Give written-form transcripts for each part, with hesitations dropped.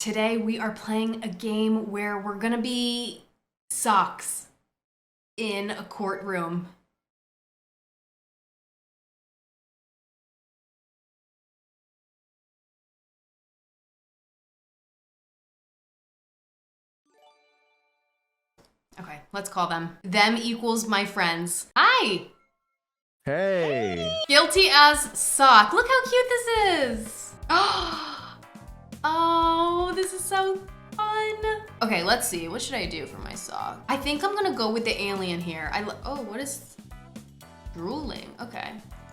Today we are playing a game where we're gonna be socks in a courtroom. Okay, let's call them. Them equals my friends. Hi! Hey! Guilty as sock. Look how cute this is! Oh, this is so fun. Okay, let's see. What should I do for my sock? I think I'm gonna go with the alien here. Oh, what is drooling? Okay.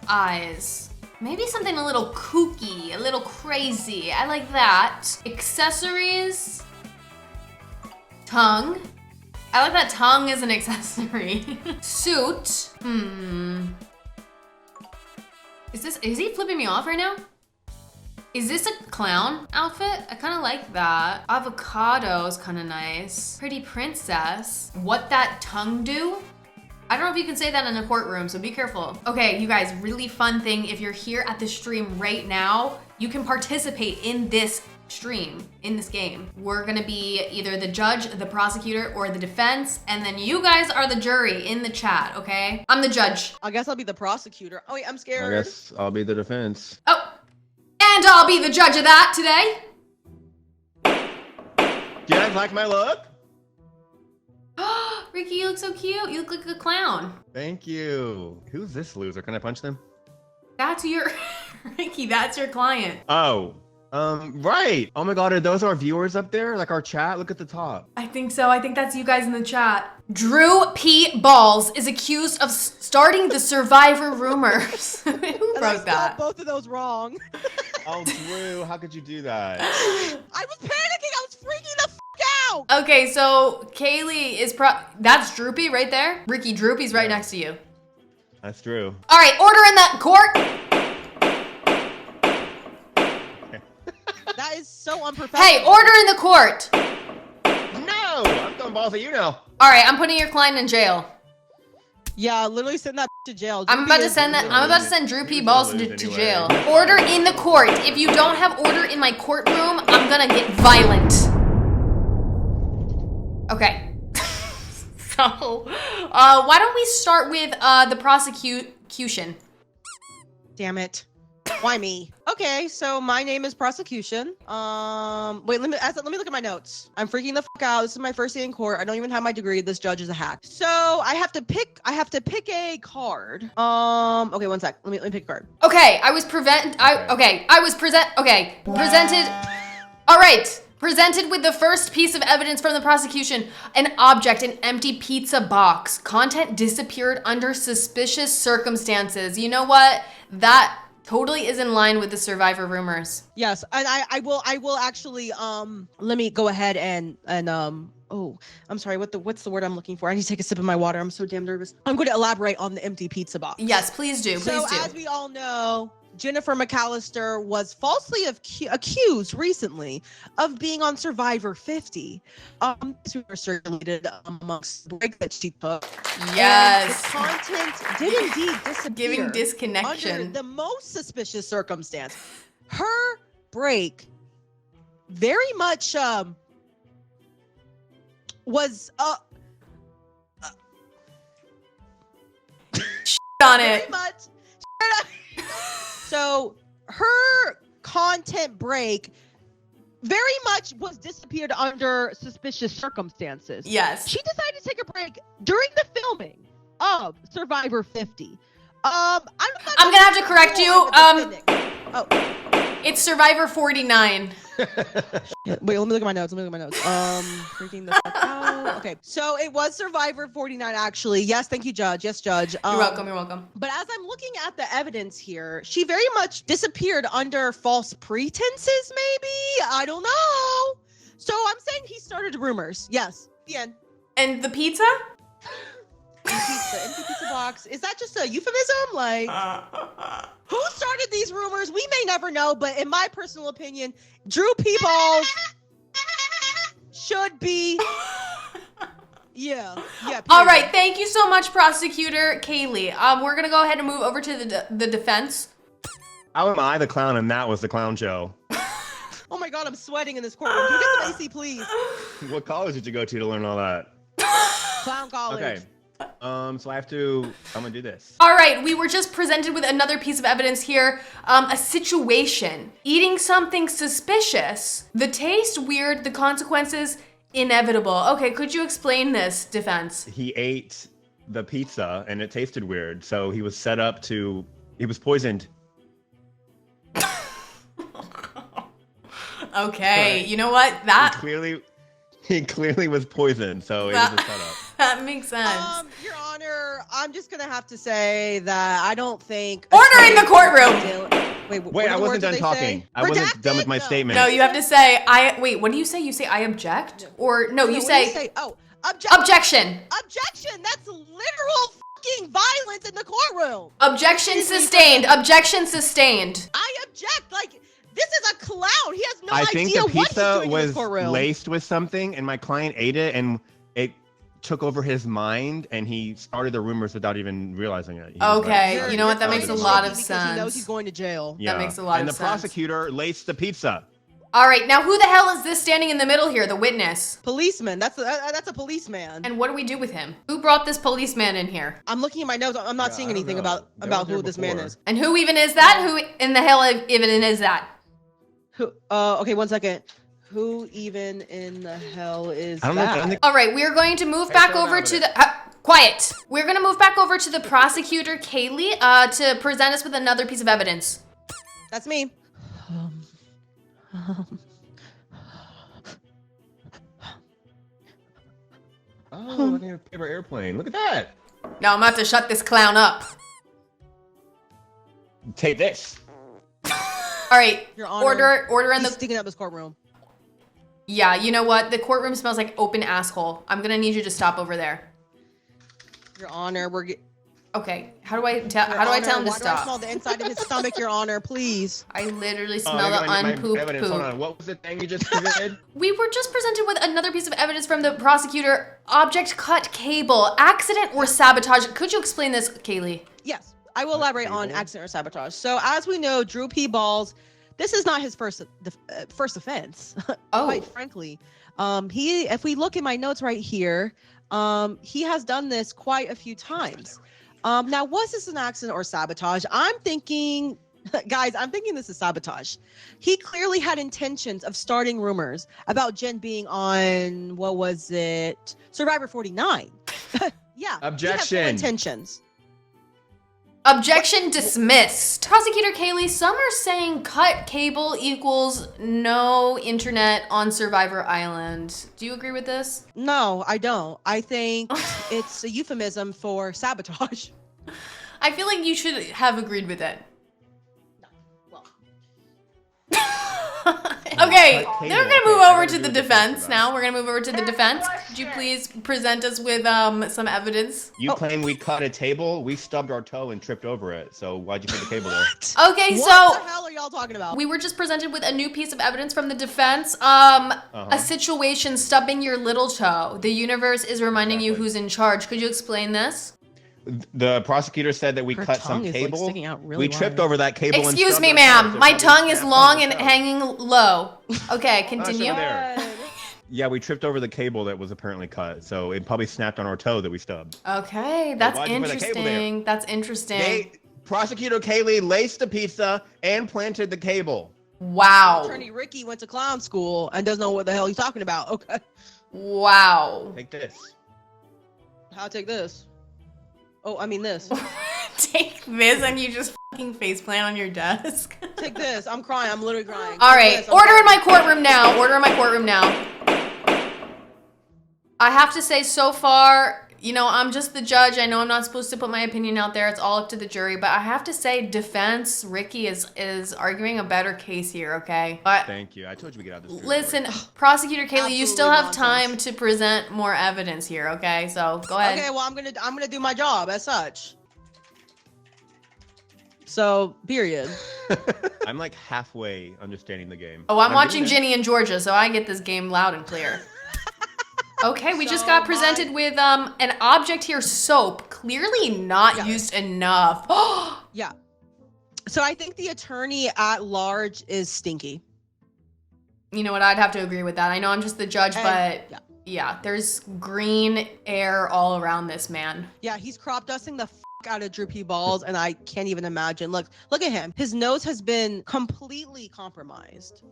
Eyes. Maybe something a little kooky, a little crazy. I like that. Accessories. Tongue. I like that tongue as an accessory. Suit. Is he flipping me off right now? Is this a clown outfit? I kind of like that. Avocado is kind of nice. Pretty princess. What that tongue do? I don't know if you can say that in a courtroom, so be careful. Okay, you guys, really fun thing. If you're here at the stream right now, you can participate in this stream, in this game. We're gonna be either the judge, the prosecutor, or the defense, and then you guys are the jury in the chat, okay? I'm the judge. I guess I'll be the prosecutor. Oh wait, I'm scared. I guess I'll be the defense. Oh, and I'll be the judge of that today. Do you guys like my look? Ricky, you look so cute. You look like a clown. Thank you. Who's this loser? Can I punch them? That's your, Ricky, that's your client. Oh, right. Oh my God, are those our viewers up there? Like our chat? Look at the top. I think so. I think that's you guys in the chat. Drew P. Balls is accused of starting the Survivor rumors. Who And I wrote that? spelled both of those wrong. Oh, Drew, how could you do that? I was panicking. I was freaking the f out. Okay, so Kaylee is that's Droopy right there. Ricky, Droopy's right next to you. That's Drew. All right, order in that court. That is so unprofessional. Hey, order in the court. No, I'm throwing balls at you now. All right, I'm putting your client in jail. Yeah, literally send that to jail. I'm about to send Drew P. Balls to jail. Order in the court. If you don't have order in my courtroom, I'm gonna get violent. Okay. So, why don't we start with the prosecution? Damn it. Why me? Okay, so my name is prosecution. Wait, let me look at my notes. I'm freaking the fuck out. This is my first day in court. I don't even have my degree. This judge is a hack. So I have to pick a card. Okay, one sec. Let me pick a card. Okay, presented. All right. Presented with the first piece of evidence from the prosecution, an object, an empty pizza box. Content disappeared under suspicious circumstances. You know what? That totally is in line with the Survivor rumors. Yes, and I will actually let me go ahead and oh, I'm sorry, what's the word I'm looking for? I need to take a sip of my water. I'm so damn nervous. I'm going to elaborate on the empty pizza box. Yes, please do. So as we all know, Jennifer McAllister was falsely accused recently of being on Survivor 50. This was circulated amongst the break that she took. Yes. And the content did indeed disappear. Giving disconnection. Under the most suspicious circumstance. Her break very much was on very it. much. So her content break very much was disappeared under suspicious circumstances. Yes. She decided to take a break during the filming of Survivor 50. I'm gonna have to correct you. Oh. It's Survivor 49. Wait, let me look at my notes. Freaking the fuck out. Okay, so it was Survivor 49 actually. Yes, thank you, Judge. Yes, Judge. You're welcome. You're welcome. But as I'm looking at the evidence here, she very much disappeared under false pretenses, maybe? I don't know. So I'm saying he started rumors. Yes, the end. And the pizza? Empty pizza box. Is that just a euphemism? Like, who started these rumors? We may never know, but in my personal opinion, Drew P. Balls should be. Yeah. All right. Thank you so much, Prosecutor Kaylee. We're gonna go ahead and move over to the defense. How am I the clown and that was the clown show? Oh my God, I'm sweating in this courtroom. Can we get some AC, please? What college did you go to learn all that? Clown college. Okay. So I'm gonna do this. All right, we were just presented with another piece of evidence here. A situation. Eating something suspicious. The taste weird, the consequences inevitable. Okay, could you explain this, defense? He ate the pizza and it tasted weird, so he was he was poisoned. Okay, you know what? That He clearly was poisoned, so it was a setup. That makes sense. Your Honor, I'm just gonna have to say that I don't think. Order in the courtroom. Wait, I wasn't done talking. I wasn't done with my statement. No, you have to say wait, what do you say? You say I object? Or no, you say objection. Objection. That's literal fucking violence in the courtroom. Objection sustained. Objection sustained. I object. Like, this is a clown. He has no I think idea the what he's pizza doing in this was courtroom. laced with something, and my client ate it, and it took over his mind, and he started the rumors without even realizing it. Okay, you know what? That makes a lot of because sense. He knows he's going to jail. Yeah. That makes a lot of And sense. the prosecutor laced the pizza. All right, now who the hell is this standing in the middle here? The witness. Policeman. That's a policeman. And what do we do with him? Who brought this policeman in here? I'm looking at my notes. I'm not seeing anything about who this man is. And who even is that? Who in the hell even is that? Who? Okay, 1 second. Who even in the hell is I don't know. I don't that? think- All right, we are going to move back over to the quiet. We're going to move back over to the prosecutor, Kaylee, to present us with another piece of evidence. That's me. Oh, look at a paper airplane. Look at that. Now I'm about to shut this clown up. Take this. All right, Your Honor, order in He's the. sticking up his courtroom. Yeah, you know what? The courtroom smells like open asshole. I'm gonna need you to stop over there. Your Honor, Okay, how do I tell him to why do I stop? smell the inside of his stomach, Your Honor? Please. I literally Oh, smell the I got my unpooped evidence. poop. Hold on. What was the thing you just presented? We were just presented with another piece of evidence from the prosecutor. Object cut cable, accident or sabotage. Could you explain this, Kaylee? Yes, I will elaborate on accident or sabotage. So, as we know, Drew P. Balls, this is not his first offense. Oh. Quite frankly, if we look at my notes right here, he has done this quite a few times. Now, was this an accident or sabotage? I'm thinking, guys, this is sabotage. He clearly had intentions of starting rumors about Jenn being on, what was it? Survivor 49. Yeah. Objection. He had full intentions. Objection dismissed. Prosecutor Kaylee, some are saying cut cable equals no internet on Survivor Island. Do you agree with this? No, I don't. I think it's a euphemism for sabotage. I feel like you should have agreed with it. Okay, then we're gonna move over to the defense now. We're gonna move over to the defense. Could you please present us with some evidence? You claim we cut a table. We stubbed our toe and tripped over it. So why'd you put the cable there? Okay, What the hell are y'all talking about? we were just presented with a new piece of evidence from the defense. A situation stubbing your little toe. The universe is reminding you who's in charge. Could you explain this? The prosecutor said that we Her cut some tongue is, cable. like, sticking out really we tripped wide. over that cable. and Excuse stubbed me, our ma'am. toe. My So tongue is snapped long on and our toe. hanging low. Okay, continue. over there. Yeah, we tripped over the cable that was apparently cut, so it probably snapped on our toe that we stubbed. Okay, that's why'd you put the cable there? interesting. That's interesting. Prosecutor Kaylee laced the pizza and planted the cable. Wow. Attorney Ricky went to clown school and doesn't know what the hell he's talking about. Okay. Wow. Take this. I'll take this. Oh, I mean this. Take this and you just fucking faceplant on your desk. Take this. I'm crying. I'm literally crying. All Take right, this. I'm order in crying. my courtroom now. Order in my courtroom now. I have to say, so far, you know, I'm just the judge. I know I'm not supposed to put my opinion out there. It's all up to the jury. But I have to say, defense, Ricky is arguing a better case here, okay? But Thank you. I told you we get out of this. listen, Prosecutor Kaylee, you still have Absolutely time to present more evidence here, okay? So go ahead. Okay, well, I'm gonna do my job as such. So, period. I'm like halfway understanding the game. Oh, I'm watching getting Ginny and Georgia, so I get this game loud and clear. Okay, we just So got presented with an object here, soap, clearly not used enough. Yeah. So I think the attorney at large is stinky. You know what? I'd have to agree with that. I know I'm just the judge, but yeah, there's green air all around this man. Yeah, he's crop dusting the out of Droopy Balls, and I can't even imagine. Look at him. His nose has been completely compromised.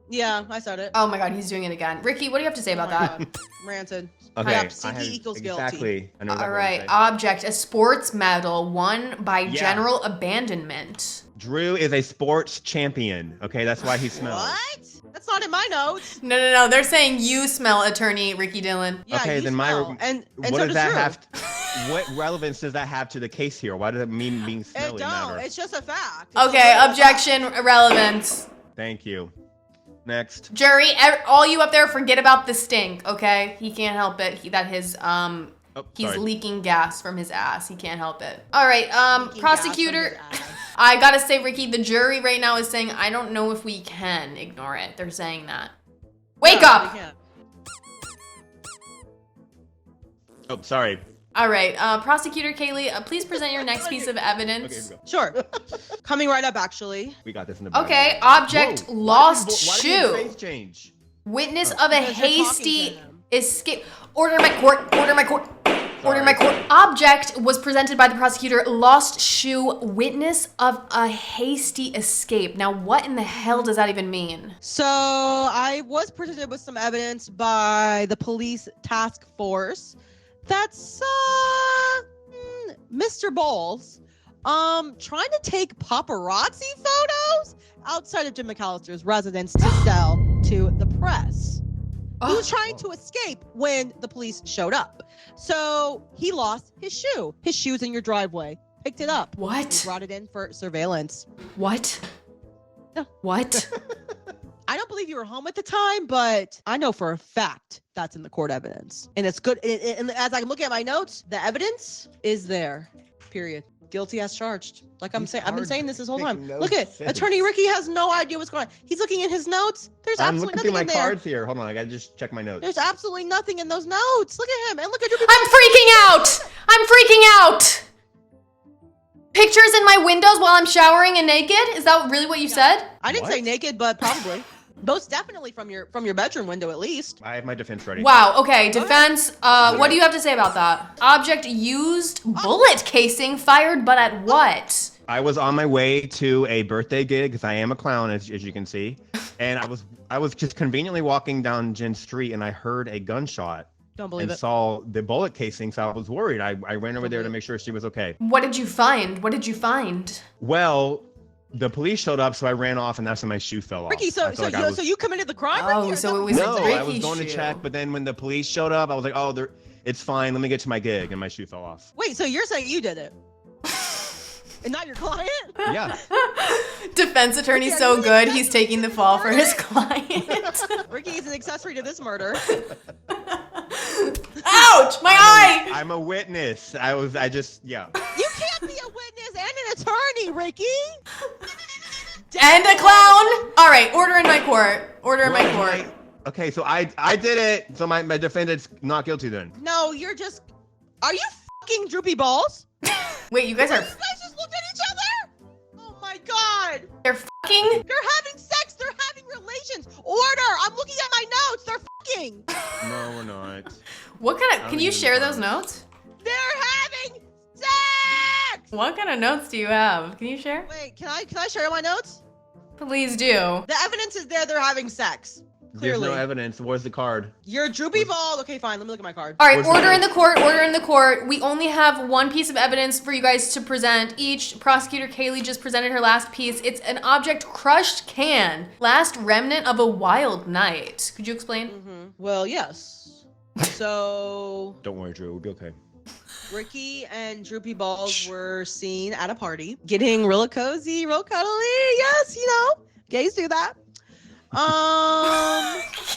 Yeah, I said it. Oh my God, he's doing it again. Ricky, what do you have to say about that? Rancid. Okay, Yep, CD equals exactly. guilty. I know All right, object, a sports medal won by general abandonment. Drew is a sports champion. Okay, that's why he smells. What? That's not in my notes. No. They're saying you smell, attorney Ricky Dillon. Yeah, okay, then smell. And what so does that Drew. have? What relevance does that have to the case here? Why does it mean being smelly matter? It's just a fact. Okay, objection, irrelevance. Thank you. Next. Jury, all you up there, forget about the stink. Okay, he can't help it. He's leaking gas from his ass. He can't help it. All right, prosecutor. I gotta say, Ricky, the jury right now is saying, I don't know if we can ignore it. They're saying that. Wake up! Oh, sorry. All right, Prosecutor Kaylee, please present your next piece of evidence. Okay, Sure. Coming right up, actually. we got this in the bag. Okay, object, Whoa, lost why did shoe. your face change? Witness of a Because you're hasty talking to him. escape. Order in my court. Order in my court. Order in my court. Object was presented by the prosecutor. Lost shoe. Witness of a hasty escape. Now, what in the hell does that even mean? So I was presented with some evidence by the police task force. That's Mr. Balls trying to take paparazzi photos outside of Jenn McAllister's residence to sell to the press. He was trying to escape when the police showed up. So he lost his shoe. His shoe's in your driveway. Picked it up. What? He brought it in for surveillance. What? No. What? I don't believe you were home at the time, but I know for a fact that's in the court evidence. And it's good. And as I look at my notes, the evidence is there. Period. Guilty as charged. Like I'm saying, I've been saying this whole time. Look at Attorney Ricky has no idea what's going on. He's looking in his notes. There's I'm absolutely looking nothing through in my there. cards here. Hold on, I gotta just check my notes. There's absolutely nothing in those notes. Look at him and look at your. I'm freaking out. I'm freaking out. Pictures in my windows while I'm showering and naked? Is that really what you said? I didn't What? say naked, but probably. Most definitely from your bedroom window, at least. I have my defense ready. Wow, okay, defense, what do you have to say about that? Object used bullet casing fired, but at what? I was on my way to a birthday gig because I am a clown, as you can see, and I was just conveniently walking down Jenn Street, and I heard a gunshot. Don't believe and it. saw the bullet casing, so I was worried. I ran over there to make sure she was okay. What did you find? What did you find? Well, the police showed up, so I ran off, and that's when my shoe fell off. Ricky, so you committed the crime? Oh, Ricky, or so it was No, a I was going to shoe. check, but then when the police showed up, I was like, oh, it's fine. Let me get to my gig, and my shoe fell off. Wait, so you're saying you did it? And not your client? Yeah. Defense attorney's Ricky, so are you good, the he's taking the fall for his client. Ricky is an accessory to this murder. Ouch! My eye! I'm a witness. Yeah. You can't be a witness and an attorney, Ricky. And a clown! All right, order in my court. Order in my court. Okay, so I did it. So my defendant's not guilty then. No, are you fucking Droopy Balls? Wait, you guys You are, guys just looked at each other? Oh my god. they're fucking? They're having sex. They're having relations. Order. I'm looking at my notes. They're fucking. No, we're not. What kind of, can you share those notes? They're having sex. What kind of notes do you have? Can you share? Wait, can I share my notes? Please do. The evidence is there. They're having sex. Clearly. There's no evidence. Where's the card? You're Droopy Ball. Okay, fine. Let me look at my card. All right, Where's order the- in the court, order in the court. We only have one piece of evidence for you guys to present each. Prosecutor Kaylee just presented her last piece. It's an object crushed can, last remnant of a wild night. Could you explain? Well, yes. So Don't worry, Drew. We'll be okay. Ricky and Droopy Balls were seen at a party, getting real cozy, real cuddly. Yes, gays do that.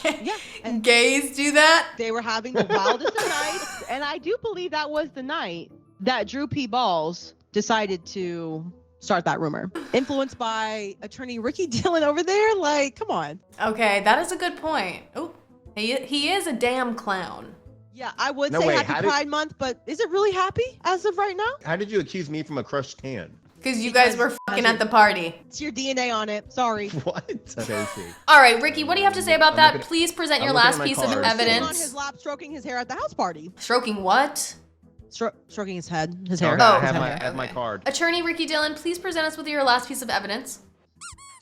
Yeah. And Gays do that? they were having the wildest of nights, and I do believe that was the night that Droopy Balls decided to start that rumor. Influenced by attorney Ricky Dillon over there. Like, come on. Okay, that is a good point. Oh, he is a damn clown. Yeah, I would No, say wait, Happy Pride Month, but is it really happy as of right now? How did you accuse me from a crushed can? Because you guys were fucking at the party. It's your DNA on it. Sorry. What? Okay, see. All right, Ricky, what do you have to say about that? Please present your I'm looking last at my piece of cards. Sitting on evidence. his lap, stroking his hair at the house party. Stroking what? Stroking his head, his hair. Okay, I Oh, have, okay, I have my okay. card. Attorney Ricky Dillon, please present us with your last piece of evidence.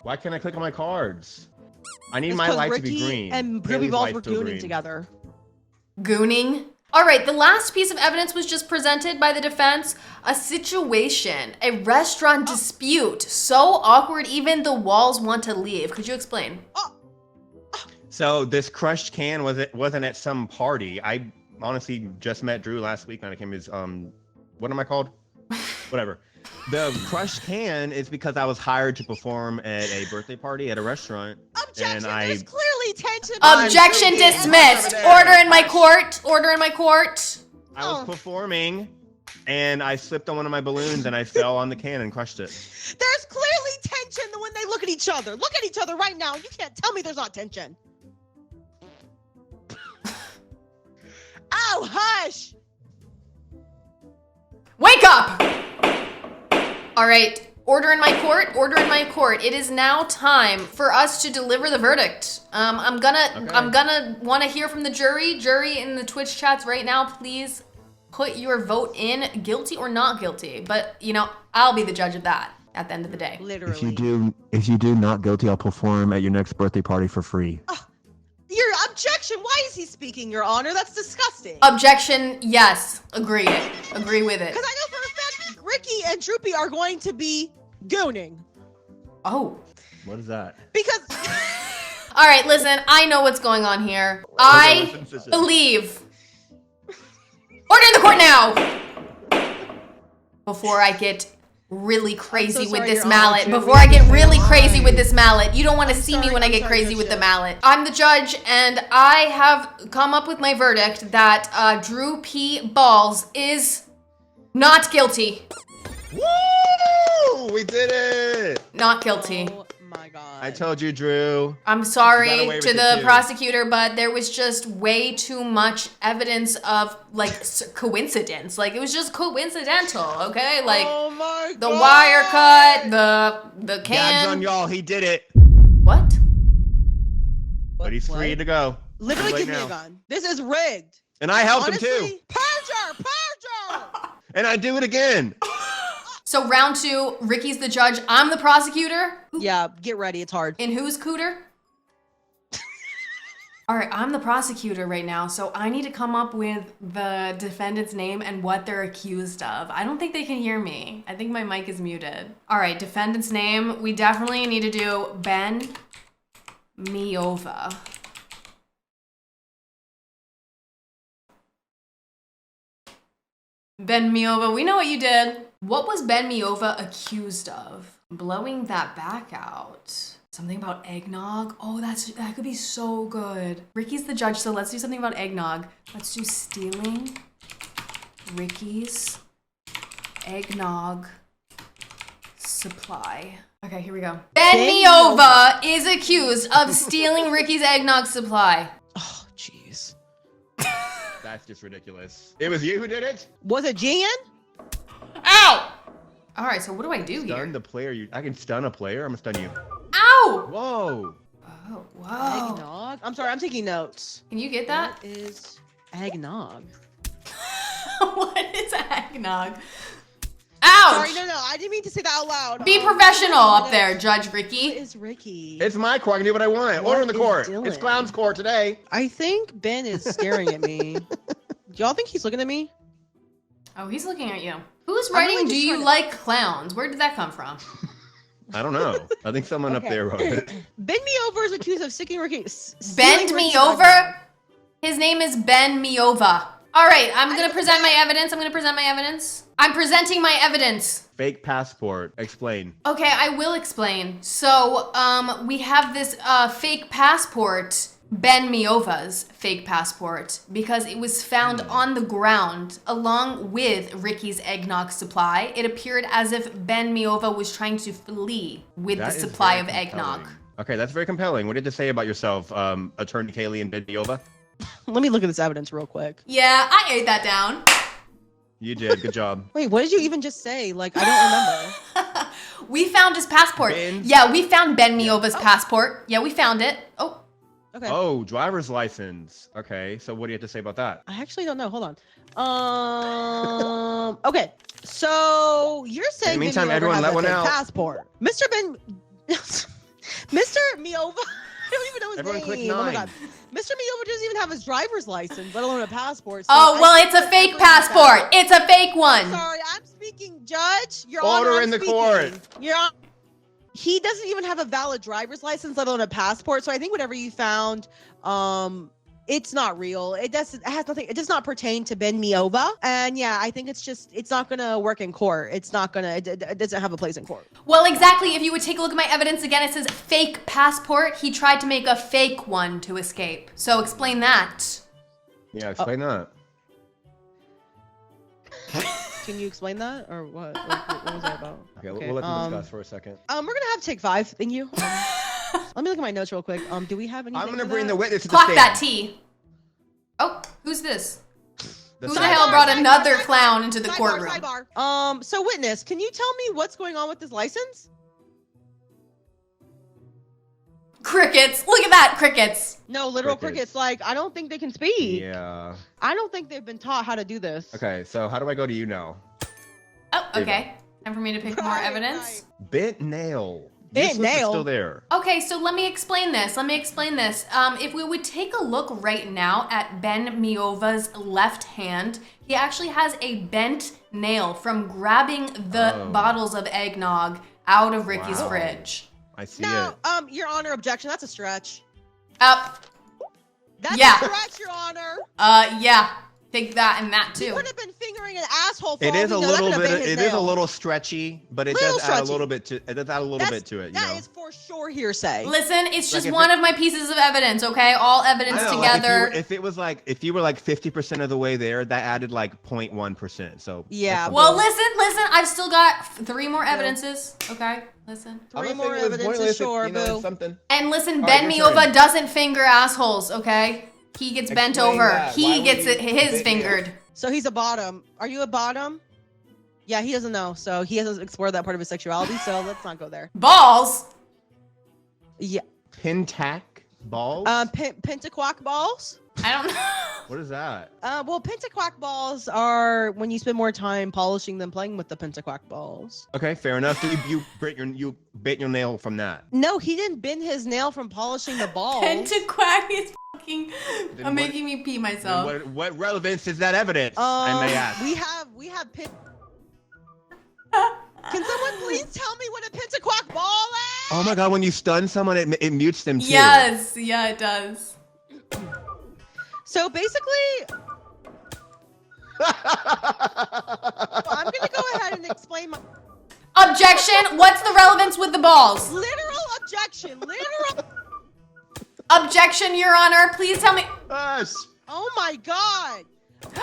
Why can't I click on my cards? I need It's my 'cause light Ricky to be green. and Ruby Haley's Balls light's were still gooning green. together. Gooning. All right, the last piece of evidence was just presented by the defense. A situation, a restaurant dispute. So awkward, even the walls want to leave. Could you explain? So this crushed can wasn't at some party. I honestly just met Drew last week and I came his what am I called? Whatever. The crushed can is because I was hired to perform at a birthday party at a restaurant. Objection! And There's clearly tension. Objection Ruby, dismissed. over there. Order in my court. Order in my court. I was performing and I slipped on one of my balloons and I fell on the can and crushed it. There's clearly tension when they look at each other. Look at each other right now. You can't tell me there's not tension. Oh, hush! Wake up! All right, order in my court, order in my court. It is now time for us to deliver the verdict. I'm gonna want to hear from the jury. Jury in the Twitch chats right now, please put your vote in, guilty or not guilty. But you know, I'll be the judge of that at the end of the day. Literally. If you do not guilty, I'll perform at your next birthday party for free. Your objection. Why is he speaking, Your Honor? That's disgusting. Objection, yes. Agree it. Agree with it. Because I know for a fact Ricky and Droopy are going to be gooning. Oh. What is that? Because All right, listen, I know what's going on here. I believe. Order in the court now! Before I get really crazy with sorry, this Your mallet. Honor. Before I get Really really sorry. crazy with this mallet. You don't want to see me sorry, when I I'm get sorry, crazy Judge with the Jill. mallet. I'm the judge, and I have come up with my verdict that Drew P. Balls is not guilty. Woo! We did it! Not guilty. oh my god. I told you, Drew. I'm Got sorry away with to it the too. prosecutor, but there was just way too much evidence of like coincidence. Like it was just coincidental, okay? Like oh my the god. wire cut, the Gabs on can. y'all. He did it. What? But he's What? free to go. Literally Right give me now. a gun. This is rigged. And I helped Honestly, him too. Perjure! Perjure! And I do it again. So round two, Ricky's the judge. I'm the prosecutor. Yeah, get ready. It's hard. In whose cooter? All right, I'm the prosecutor right now, so I need to come up with the defendant's name and what they're accused of. I don't think they can hear me. I think my mic is muted. All right, defendant's name. We definitely need to do Ben Miova. Ben Miova, we know what you did. What was Ben Miova accused of? Blowing that back out. Something about eggnog? Oh, that could be so good. Ricky's the judge, so let's do something about eggnog. Let's do stealing Ricky's eggnog supply. Okay, here we go. Ben Miova is accused of stealing Ricky's eggnog supply. Oh, jeez. That's just ridiculous. It was you who did it? Was it Jen? Ow! All right, so what do I do here? Stun the player. I can stun a player. I'm gonna stun you. Ow! Whoa. Oh, whoa. Eggnog? I'm sorry, I'm taking notes. Can you get that? What is eggnog? What is eggnog? Ouch! Sorry, no, I didn't mean to say that out loud. Be professional up there, Judge Ricky. What is Ricky? It's my court. I can do what I want. What Order in the is court. Dylan? It's Clown's court today. I think Ben is staring at me. Do y'all think he's looking at me? Oh, he's looking at you. Who's I'm writing really Do just You trying to- Like Clowns? Where did that come from? I don't know. I think someone up Okay. there wrote it. Bend me over is accused of sticking Ricky. Bend me over? His name is Ben Miova. All right, I'm gonna present my evidence. I'm presenting my evidence. Fake passport. Explain. Okay, I will explain. So, we have this fake passport, Ben Miova's fake passport, because it was found on the ground along with Ricky's eggnog supply. It appeared as if Ben Miova was trying to flee with That the is supply of very eggnog. compelling. Okay, that's very compelling. What did it say about yourself, Attorney Kaylee and Ben Biova? Let me look at this evidence real quick. Yeah, I ate that down. You did. Good job. Wait, what did you even just say? Like, I don't remember. We found his passport. Ben's? Yeah, we found Ben Miova's passport. Yeah, we found it. Oh, Okay. Oh, driver's license. Okay, so what do you have to say about that? I actually don't know. Hold on. Okay. So you're saying meantime, Ben Miova everyone has let a one fake out. passport. Mr. Miova. I don't even know his Everyone click name. Oh my 9. god. Mr. Miova doesn't even have his driver's license, let alone a passport. So oh, I well, think it's a that fake everyone has- passport. It's a fake one. Sorry, I'm speaking, Judge. Your Order Honor, I'm in the speaking. court. He doesn't even have a valid driver's license, let alone a passport. So I think whatever you found, it's not real. It has nothing. It does not pertain to Ben Miova. And yeah, I think it's not gonna work in court. It's not gonna. It doesn't have a place in court. Well, exactly. If you would take a look at my evidence again, it says fake passport. He tried to make a fake one to escape. So explain that. Yeah, explain that. Can you explain that or what? What was that about? Okay, we'll let them discuss for a second. We're gonna have take 5. Thank you. Let me look at my notes real quick. Do we have anything? I'm gonna for bring that? the witness to the Clock stand. that T. Oh, who's this? Who the sidebar. hell brought Sidebar, another sidebar, clown into the Sidebar, courtroom? sidebar. So witness, can you tell me what's going on with this license? Crickets. Look at that, crickets. No, literal Crickets. crickets. Like, I don't think they can speak. Yeah. I don't think they've been taught how to do this. Okay, so how do I go to you now? Oh, okay. Time for me to pick more Right, evidence. Bent nail. Bent This was nail? still there. Okay, so let me explain this. If we would take a look right now at Ben Miova's left hand, he actually has a bent nail from grabbing the Oh. bottles of eggnog out of Ricky's Wow. fridge. I see No, it. Your Honor, objection. That's a stretch. Up. That's Yeah. a stretch, Your Honor. Yeah. Take that and that He too. could have been fingering an asshole for It all is we a know. That little could have bit. been his It is a nail. little stretchy, but it Little does add a stretchy. little bit to. It does add a little bit to it. You That know. is for sure hearsay. Listen, it's just if one it- of my pieces of evidence, okay? All evidence I know, like, together. if you were like 50% of the way there, that added like 0.1%. So Yeah, that's Well, something. listen, I've still got 3 more evidences, okay? Listen. I'm Three not more saying it was evidence is pointless, sure, you know, boo. something. And listen, All Ben right, your Miova turn. doesn't finger assholes, okay? He gets bent Explain over. that. Why He would gets he it his bend fingered. So he's a bottom. Are you a bottom? Yeah, he doesn't know. So he hasn't explored that part of his sexuality. So let's not go there. Balls? Yeah. Pentac balls. Pentaquack balls. I don't know. What is that? Well, pentaquack balls are when you spend more time polishing than playing with the pentaquack balls. Okay, fair enough. So you bit your nail from that. No, he didn't bend his nail from polishing the balls. Pentaquack is fucking Then what- making me pee Then myself. what relevance is that evidence? I may ask. We have Can someone please tell me what a pentaquack ball is? Oh my god, when you stun someone, it mutes them too. Yes, yeah, it does. So basically, I'm gonna go ahead and explain my Objection! What's the relevance with the balls? literal objection. Literal. Objection, Your Honor. Please tell me. Gosh. Oh my god.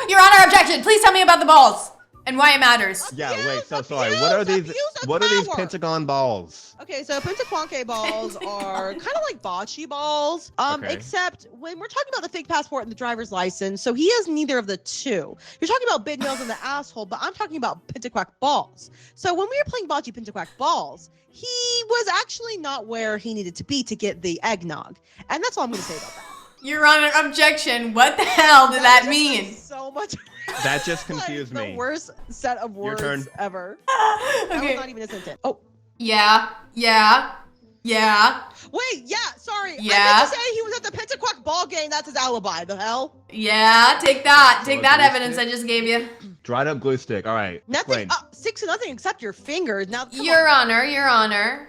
Your Honor, objection. Please tell me about the balls and why it matters. Yeah, Abuse, wait, so sorry. abuse, What are these? abuse of What are these power. pentagon balls? Okay, so pentaquanque balls are kind of like bocce balls, Okay. except when we're talking about the fake passport and the driver's license, so he has neither of the two. You're talking about big nails in the asshole, but I'm talking about pentaquack balls. So when we were playing bocce pentaquack balls, he was actually not where he needed to be to get the eggnog, and that's all I'm going to say about that. Your Honor, objection. What the hell did that just mean? makes so much. That just Like, confused the me. worst set of Your words turn. ever. That was Okay. not even a sentence. Oh. Yeah. Wait, yeah, sorry. I Yeah. meant to say he was at the Pentaquack ball game. That's his alibi. The hell? Yeah, take that. Take that glue evidence I stick? just gave you. Dried up glue stick. All right. Nothing. Explain. 6-0 except your fingers. Now, come Your on. Honor.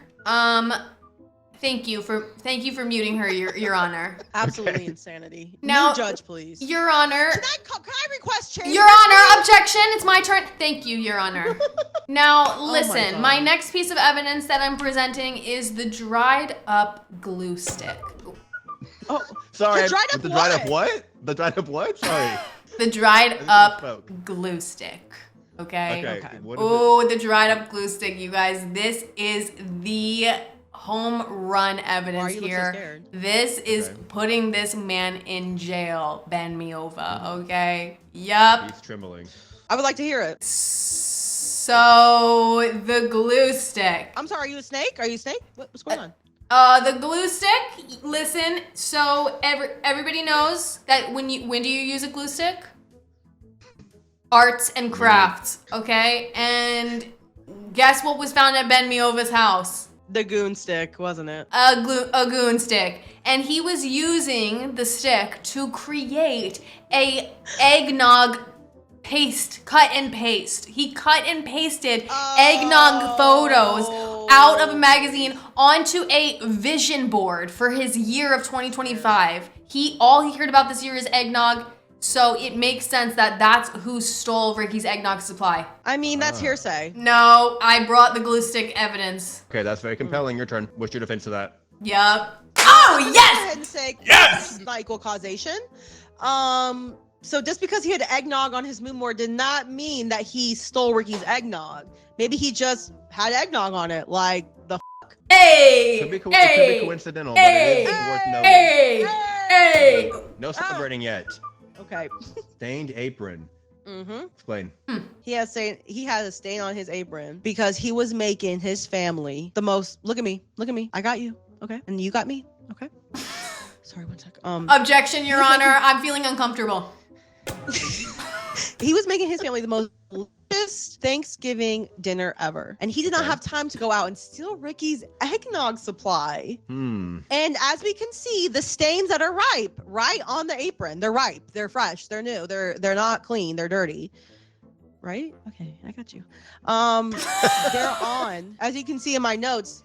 Thank you for muting her, Your Honor. Absolutely Okay. insanity. Now- New judge, please. Your Honor. Can I request change? Your Honor, objection. It's my turn. Thank you, Your Honor. Now, my listen. God. My next piece of evidence that I'm presenting is the dried up glue stick. Oh, Sorry. The dried up the dried up what? what? The dried up what? Sorry. The dried think up you spoke. glue stick. Okay? Okay. What is it? Oh, the dried up glue stick, you guys. This is the home run evidence Why you look so here. scared? This is Okay. putting this man in jail, Ben Miova. Okay? Yup. He's trembling. I would like to hear it. So the glue stick. I'm sorry, are you a snake? Are you a snake? What's going on? The glue stick. Listen. So everybody knows that when do you use a glue stick? Arts and crafts. Okay. And guess what was found at Ben Miova's house? The goon stick, wasn't it? A goon stick. And he was using the stick to create a eggnog paste, cut and paste. He cut and pasted eggnog photos out of a magazine onto a vision board for his year of 2025. All he cared about this year is eggnog. So it makes sense that that's who stole Ricky's eggnog supply. I mean, that's hearsay. No, I brought the glue stick evidence. Okay, that's very compelling. Your turn. What's your defense of that? Yup. Oh, Go yes! ahead and say Yes! not equal causation. So just because he had eggnog on his moon board did not mean that he stole Ricky's eggnog. Maybe he just had eggnog on it, like the Hey! It could be Hey! coincidental, Hey! but it is worth noting. Hey! Hey! No celebrating yet. Okay. Stained apron. Mm-hmm. Explain. He has a stain on his apron because he was making his family the most. Look at me. I got you. Okay. And you got me. Okay. Sorry, one sec. Objection, Your Honor. I'm feeling uncomfortable. He was making his family the most delicious Thanksgiving dinner ever. And he did not have time to go out and steal Ricky's eggnog supply. And as we can see, the stains that are ripe right on the apron. They're ripe. They're fresh. They're new. They're not clean. They're dirty. Right? Okay, I got you. They're on. As you can see in my notes,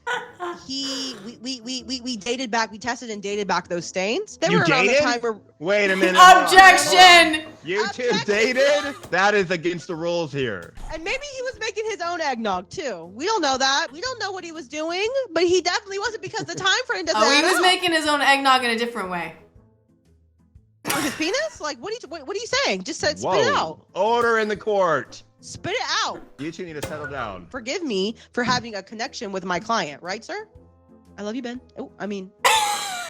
we dated back, we tested and dated back those stains. They You were around dated? the time where Wait a minute. Objection! You two Objection! dated? That is against the rules here. and maybe he was making his own eggnog too. We don't know that. We don't know what he was doing, but he definitely wasn't because the time frame doesn't Oh, he add was up. making his own eggnog in a different way. With his penis? Like what are you saying? Just said Whoa. spit it out. Order in the court. Spit it out. You two need to settle down. Forgive me for having a connection with my client, right, sir? I love you, Ben. Oh, I mean,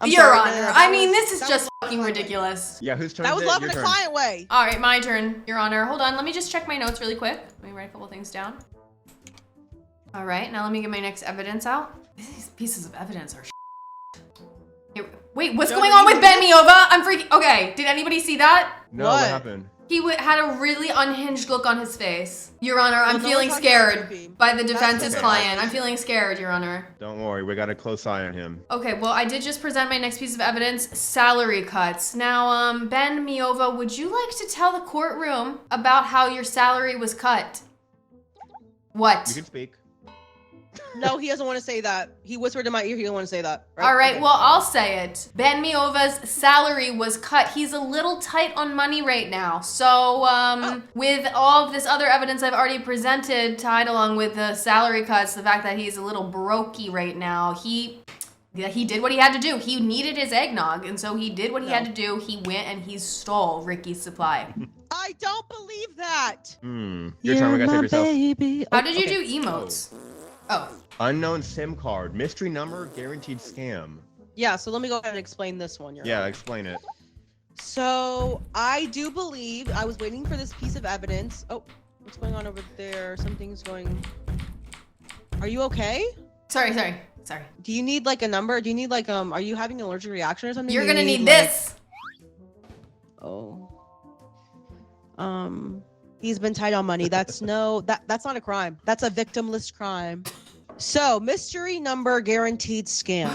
I'm Your sorry. Honor. No, I mean, this is that just was- fucking ridiculous. Yeah, whose turn That is was it? love Your in a turn. client way. All right, my turn, Your Honor. Hold on. Let me just check my notes really quick. Let me write a couple things down. All right, now let me get my next evidence out. These pieces of evidence are Here, wait, what's No, going no, on you with did Ben Miova? I'm freaking. Okay, did anybody see that? No, What? what happened? He had a really unhinged look on his face. Your Honor, I'm Well, no feeling one's talking about scared Droopy. by the That's defense's okay. client. I'm feeling scared, Your Honor. Don't worry, we got a close eye on him. Okay, well, I did just present my next piece of evidence, salary cuts. Now, Ben Miova, would you like to tell the courtroom about how your salary was cut? What? You can speak. No, he doesn't want to say that. He whispered in my ear he didn't want to say that. All right, Okay. well, I'll say it. Ben Miova's salary was cut. He's a little tight on money right now. So, with all of this other evidence I've already presented, tied along with the salary cuts, the fact that he's a little brokey right now, he did what he had to do. He needed his eggnog, and so he did what he had to do. He went and he stole Ricky's supply. I don't believe that. Your turn, we gotta save yourself. Baby. How did you do emotes? Oh. Unknown SIM card, mystery number, guaranteed scam. Yeah, so let me go ahead and explain this one. Yeah, explain it. So I do believe I was waiting for this piece of evidence. Oh, what's going on over there? Something's going. Are you okay? Sorry. Do you need like a number? Do you need like are you having an allergic reaction or something? You're Do you gonna need like- this. Oh. He's been tight on money. That's that's not a crime. That's a victimless crime. So, mystery number guaranteed scam.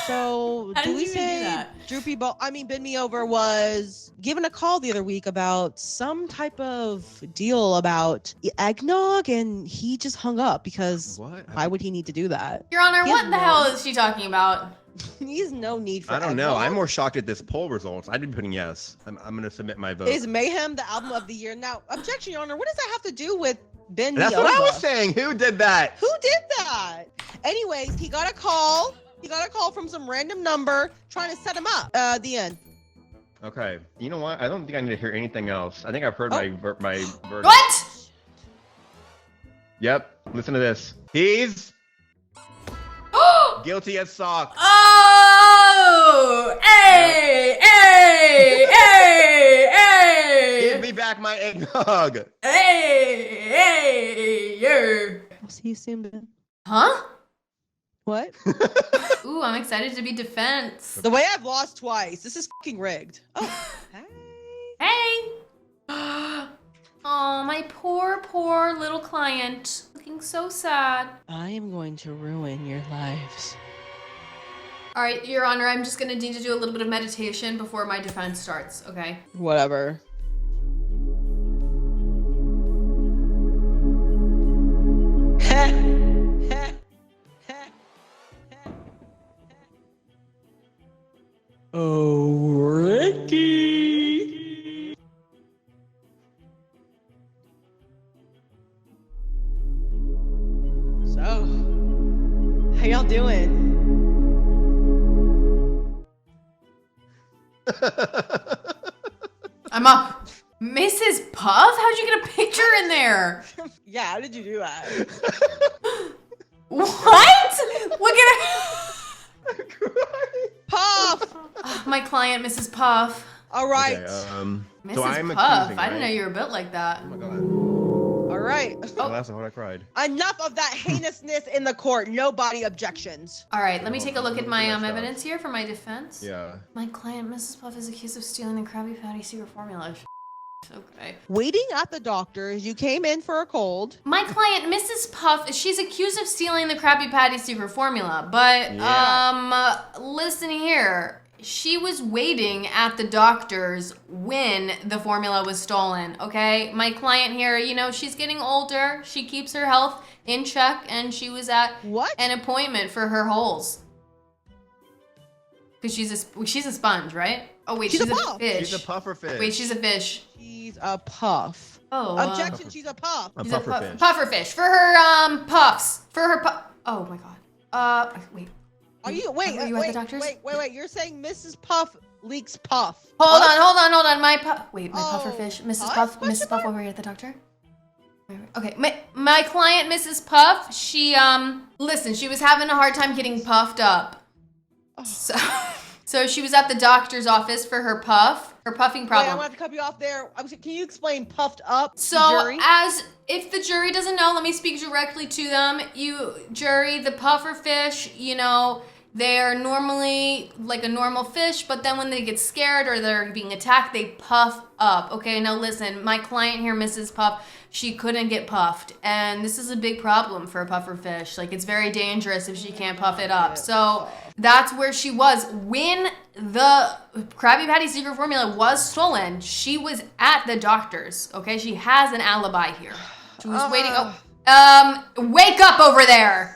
So, How do did we you even do say that? Ben Meover was given a call the other week about some type of deal about eggnog and he just hung up because What? why would he need to do that? Your Honor, He what has the no- hell is she talking about? He has no need for I don't know. eggnog. I'm more shocked at this poll results. I'd be putting yes. I'm gonna submit my vote. Is Mayhem the album of the year? Now, objection, Your Honor, what does that have to do with Ben That's what I Meover? was saying. Who did that? Who did that? Anyways, he got a call. He got a call from some random number trying to set him up. The end. Okay. You know what? I don't think I need to hear anything else. I think I've heard my verdict. What? Yep. Listen to this. He's guilty as sock. Oh! Hey! Give me back back my eggnog. Hey, yeah. He seemed to... Huh? What? Ooh, I'm excited to be defense. The way I've lost twice. This is fucking rigged. Oh, hey. Hey. Oh, my poor little client. Looking so sad. I am going to ruin your lives. All right, Your Honor, I'm just gonna need to do a little bit of meditation before my defense starts, okay? Whatever. Oh, Ricky. So, how y'all doing? I'm up. Mrs. Puff? How'd you get a picture in there? Yeah, how did you do that? What? Look at her. Puff! Oh, my client, Mrs. Puff. All right. Okay, Mrs. so I'm Puff, accusing, I didn't know right? you were built like that. Oh my god. All right. Oh, that's what I cried. Enough of that heinousness in the court. No body objections. All right, let me take a look at my Too much stuff. evidence here for my defense. Yeah. My client, Mrs. Puff, is accused of stealing the Krabby Patty secret formula. Okay. Waiting at the doctor's, you came in for a cold. My client, Mrs. Puff, she's accused of stealing the Krabby Patty secret formula, but, listen here. She was waiting at the doctor's when the formula was stolen, okay? My client here, you know, she's getting older. She keeps her health in check, and she was at What? an appointment for her holes. Because she's a sponge, right? Oh, wait, She's she's a a puff. fish. She's a puffer fish. Wait, she's a fish. She's a puff. Oh, Objection, she's a puff. A she's puffer a fish. puffer fish for her puffs. For her Oh my god. Wait. Are you, wait, Are you at the doctor's? wait. You're saying Mrs. Puff leaks puff. Hold Puff? on. My puffer Oh, fish. Mrs. puff? Puff. Mrs. Puff over here at the doctor. Okay, my client, Mrs. Puff, she, listen, she was having a hard time getting puffed up. Oh. So she was at the doctor's office for her puffing Wait, problem. I want to cut you off there. Can you explain puffed up? to So, jury? if the jury doesn't know, let me speak directly to them. Jury, the puffer fish, you know, they're normally like a normal fish, but then when they get scared or they're being attacked, they puff up. Okay, now listen, my client here, Mrs. Puff, she couldn't get puffed. And this is a big problem for a puffer fish. Like, it's very dangerous if she can't puff it up. So, that's where she was. When the Krabby Patty secret formula was stolen, she was at the doctor's, okay? She has an alibi here. She was waiting. Wake up over there!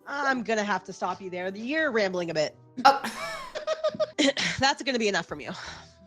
I'm gonna have to stop you there. You're rambling a bit. Oh. That's gonna be enough from you.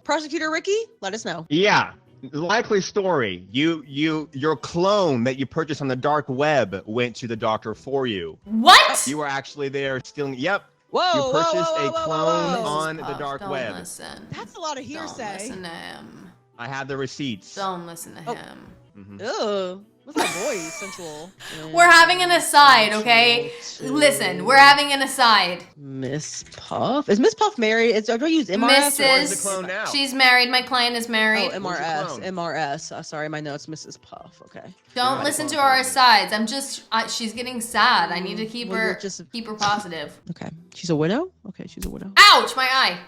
Prosecutor Ricky, let us know. Yeah. Likely story. Your clone that you purchased on the dark web went to the doctor for you. What? You were actually there stealing. Yep. Whoa, You whoa, purchased whoa, a whoa, clone whoa, whoa. on the Puff, dark don't web. Listen. That's a lot of Don't hearsay. listen to him. I have the receipts. Don't listen to Oh. him. Mhm. Ugh. What's that voice? Sensual. We're having an aside, okay? Listen, we're having an aside. Miss Puff? Is Miss Puff married? Do I use MRS? Where's the clone now? She's married. My client is married. Oh, MRS. clone? MRS. Sorry, my notes. Mrs. Puff. Okay. Don't Right. listen to our asides. I'm just, she's getting sad. I need to keep Well, her, you're just- keep her positive. Okay. She's a widow? Okay, she's a widow. Ouch, my eye.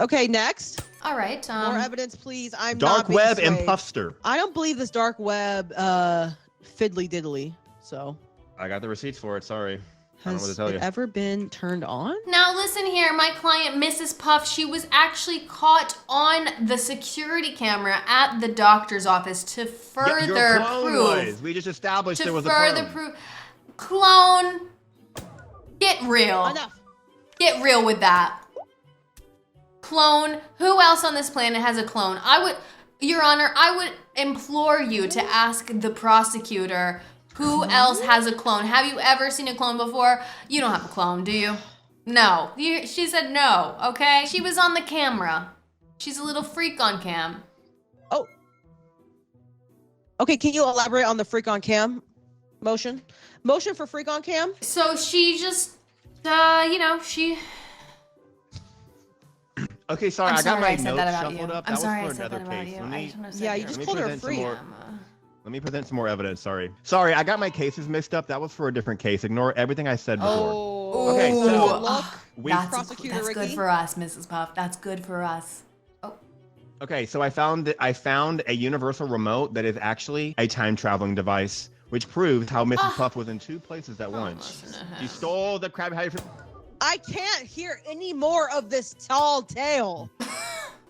Okay, next. All right. More evidence, please. I'm Dark not being web and swayed. Puffster. I don't believe this dark web fiddly diddly. So, I got the receipts for it. Sorry. I don't know what has to tell it you. ever been turned on? Now listen here, my client, Mrs. Puff, she was actually caught on the security camera at the doctor's office to Yeah, further your clone prove. was. We just established To there was a further clone. prove. Clone. Get real. Enough. Get real with that. Clone. Who else on this planet has a clone? Your Honor, I would implore you to ask the prosecutor who else has a clone. Have you ever seen a clone before? You don't have a clone, do you? No. She said no, okay? She was on the camera. She's a little freak on cam. Oh. Okay, can you elaborate on the freak on cam motion? Motion for freak on cam? So she just, you know, she... Okay, sorry, I'm I got sorry my I said notes that about shuffled you. up. I'm That sorry I was for said that another about case. you. Let I me, just want to Yeah, say you just let me called her present some free. more. Let me present some more evidence. Sorry. Sorry, I got my cases mixed up. That was for a different case. Ignore everything I said before. Oh. Okay, so- Good luck. That's Prosecutor good Ricky. for us, Mrs. Puff. That's good for us. Okay, so I found a universal remote that is actually a time traveling device, which proves how Mrs. Puff was in two places at once. listen to him. She stole the Krabby Patty. I can't hear any more of this tall tale.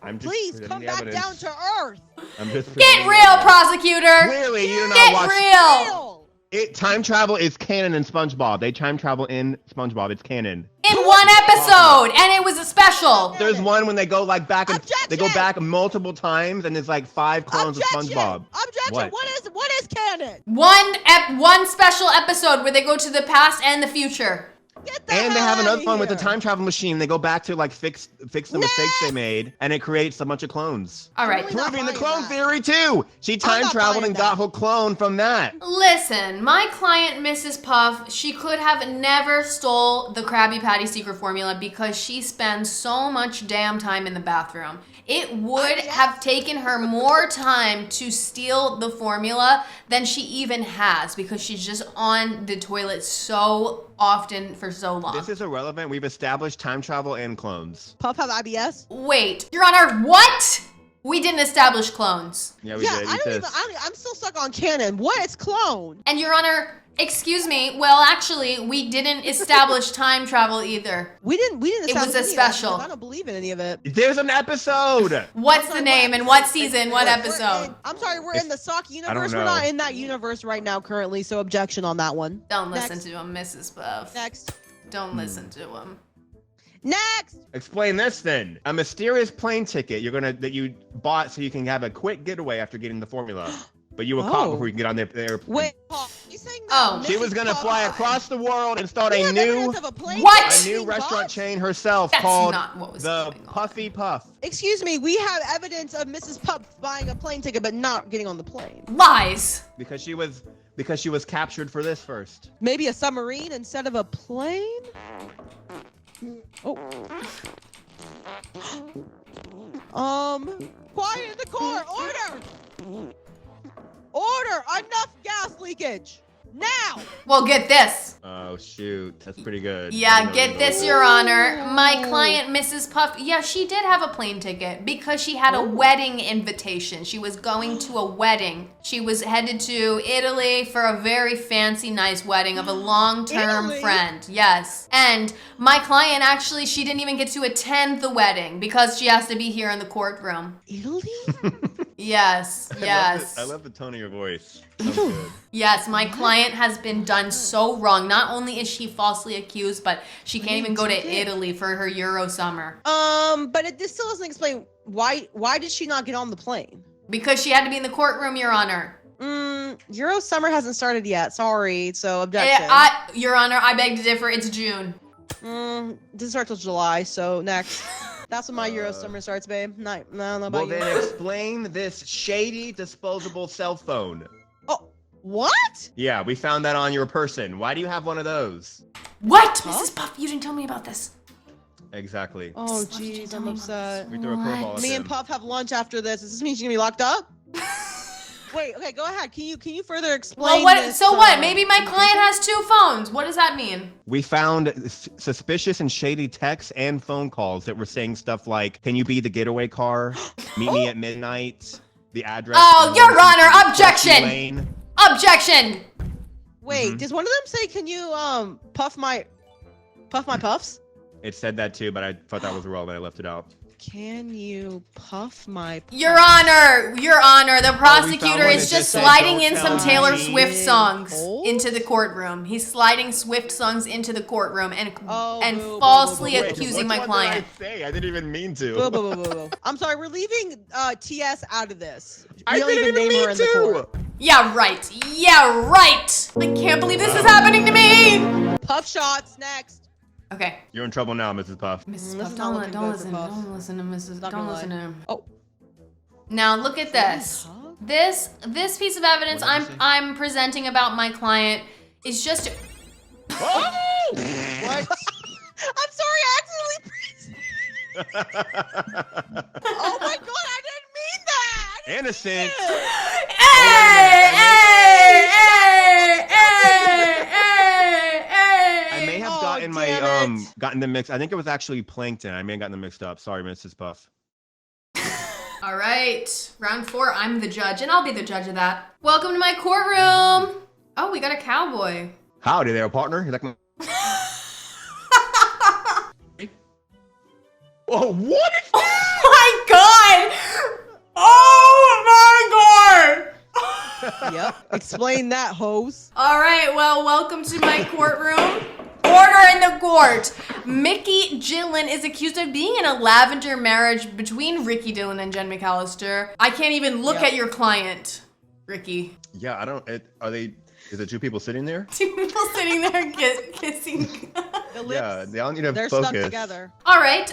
I'm just Please presenting come the back evidence. down to earth. I'm just Get presenting the real, evidence. prosecutor. Clearly, you do not Get watch. real. Time travel is canon in SpongeBob. They time travel in SpongeBob. It's canon. In one episode, and it was a special. There's one when they go like back and Objection! they go back multiple times, and there's like 5 clones Objection! of SpongeBob. Objection! What? What is canon? One special episode where they go to the past and the future. Get the And they hell have another outta one with the here. time travel machine. They go back to like fix the mistakes they made, and it creates a bunch of clones. All right. really not Proving the buying clone that. theory too. She time not traveled buying and got that. her clone from that. Listen, my client, Mrs. Puff, she could have never stole the Krabby Patty secret formula because she spends so much damn time in the bathroom. It would have taken her more time to steal the formula than she even has because she's just on the toilet so often for so long. This is irrelevant. We've established time travel and clones. Puff have IBS? Wait, Your Honor, what? We didn't establish clones. Yeah, we Yeah, did. I don't even. I'm still stuck on canon. What is clone? And Your Honor, excuse me, well, actually, we didn't establish time travel either. We didn't. It was establish a any of that special. because I don't believe in any of it. There's an episode. What's the name and what season, what We're episode? I'm sorry, we're in the sock universe. know. We're not in that universe right now currently, so objection on that one. Don't listen Next. to him, Mrs. Puff. Next. Don't listen to him. Next. Explain this then. A mysterious plane ticket that you bought so you can have a quick getaway after getting the formula. But you were caught Oh. before you can get on the airplane. Wait, Paul, you saying that? Oh. She was gonna fly across the world and start We a have new evidence of a plane What? ticket a new being restaurant bought? chain herself That's called not what was the going on. Puffy Puff. Excuse me, we have evidence of Mrs. Puff buying a plane ticket but not getting on the plane. Lies. Because she was captured for this first. Maybe a submarine instead of a plane? Oh. Quiet in the car! Order! Order! Enough gas leakage! Now! Well, get this. Oh shoot, that's pretty good. I Yeah, know get you this, know. Your Honor. My client, Mrs. Puff, yeah, she did have a plane ticket because she had a wedding invitation. She was going to a wedding. She was headed to Italy for a very fancy, nice wedding of a long-term Italy? friend. Yes. And my client, actually, she didn't even get to attend the wedding because she has to be here in the courtroom. Italy? Yes, yes. I love the tone of your voice. Sounds good. Yes, my client has been done so wrong. Not only is she falsely accused, but she can't even go to Italy for her Euro summer. But this still doesn't explain why did she not get on the plane? Because she had to be in the courtroom, Your Honor. Euro summer hasn't started yet. Sorry, so objection. Your Honor, I beg to differ. It's June. Doesn't start till July, so next. That's when my Euro summer starts, babe. No, no Well, about you. then explain this shady disposable cell phone. Oh, what? Yeah, we found that on your person. Why do you have one of those? What? Mrs. Puff, you didn't tell me about this. Exactly. Oh, What did you jeez, tell I'm me about upset. We threw a curveball at Me them. and Puff have lunch after this. Does this mean she's gonna be locked up? Wait, okay, go ahead. Can you further explain? Well, what? this, So what? Maybe my client has 2 phones. What does that mean? We found suspicious and shady texts and phone calls that were saying stuff like, "Can you be the getaway car? Meet me at midnight." The address. Oh, is Your 122 Honor, objection! Chelsea Lane. Objection! Wait, does one of them say, "Can you puff my puffs"? It said that too, but I thought that was irrelevant. I left it out. Can you puff my? Your Honor, the prosecutor one is that just just said, sliding "Don't in some tell Taylor me." Swift songs Oh. into the courtroom. He's sliding Swift songs into the courtroom and Oh, and boo, boo, falsely boo, boo, boo. accusing Which my one did client. I say? I didn't even mean to. Boo, boo, boo, boo, boo. I'm sorry, we're leaving TS out of this. I We don't didn't even name her mean in the court. to. Yeah, right. Yeah, right. I can't believe this is happening to me. Puff shots next. Okay. You're in trouble now, Mrs. Puff. Mrs. This Puff, is not looking don't good for listen. Puff. Don't listen to Mrs. Not Don't gonna listen to lie. him. Oh, Now look at this. This piece of evidence What did you say? I'm presenting about my client is just Oh! what? I'm sorry, I accidentally pressed. Oh my god, I didn't mean that! Innocent. I may have gotten them mixed. I think it was actually plankton. I may have gotten them mixed up. Sorry, Mrs. Puff. All right, round 4, I'm the judge, and I'll be the judge of that. Welcome to my courtroom. Oh, we got a cowboy. Howdy there, partner. You like my... Oh, what is that? Oh my god! Oh my god! Yep. Explain that, hose. All right, well, welcome to my courtroom. Order in the court. Mickey Gillen is accused of being in a lavender marriage between Ricky Dillon and Jenn McAllister. I can't even look at your client, Ricky. Yeah, I don't. Is it two people sitting there? Two people sitting there kissing. The lips, Yeah, they all need to they're focus. stuck together. All right,